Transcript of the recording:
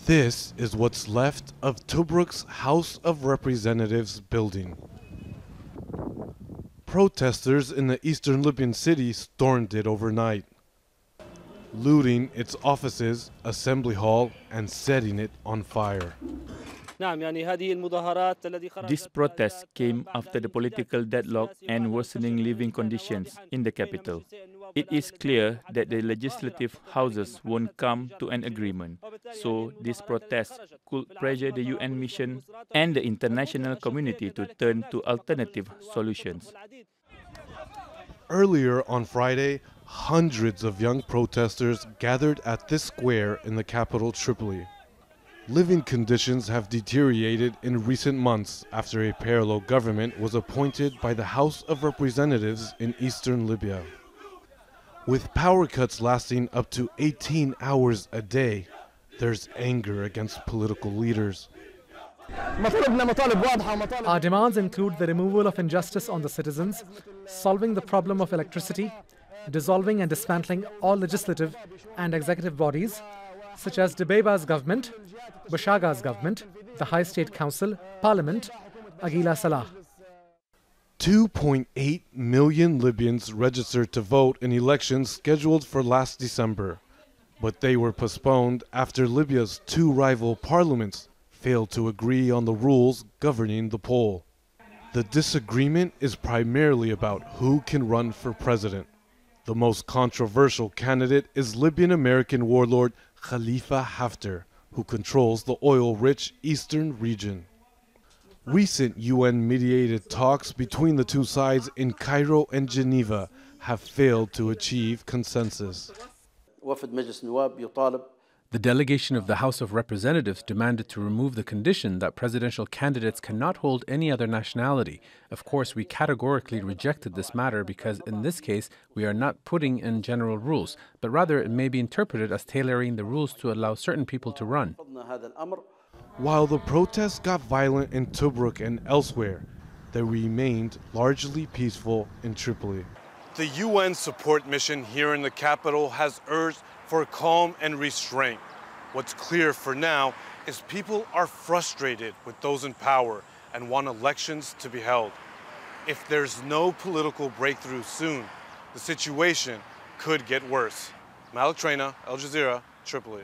This is what's left of Tobruk's House of Representatives building. Protesters in the eastern Libyan city stormed it overnight, looting its offices, assembly hall, and setting it on fire. This protest came after the political deadlock and worsening living conditions in the capital. It is clear that the legislative houses won't come to an agreement, so this protest could pressure the UN mission and the international community to turn to alternative solutions. Earlier on Friday, hundreds of young protesters gathered at this square in the capital Tripoli. Living conditions have deteriorated in recent months after a parallel government was appointed by the House of Representatives in eastern Libya. With power cuts lasting up to 18 hours a day, there's anger against political leaders. Our demands include the removal of injustice on the citizens, solving the problem of electricity, dissolving and dismantling all legislative and executive bodies, such as Dbeiba's government, Bashaga's government, the High State Council, Parliament, Aguila Salah. 2.8 million Libyans registered to vote in elections scheduled for last December, but they were postponed after Libya's two rival parliaments failed to agree on the rules governing the poll. The disagreement is primarily about who can run for president. The most controversial candidate is Libyan-American warlord Khalifa Haftar, who controls the oil-rich eastern region. Recent UN-mediated talks between the two sides in Cairo and Geneva have failed to achieve consensus. The delegation of the House of Representatives demanded to remove the condition that presidential candidates cannot hold any other nationality. Of course, we categorically rejected this matter because in this case, we are not putting in general rules, but rather it may be interpreted as tailoring the rules to allow certain people to run. While the protests got violent in Tobruk and elsewhere, they remained largely peaceful in Tripoli. The UN support mission here in the capital has urged for calm and restraint. What's clear for now is people are frustrated with those in power and want elections to be held. If there's no political breakthrough soon, the situation could get worse. Malik, Traina, Al Jazeera, Tripoli.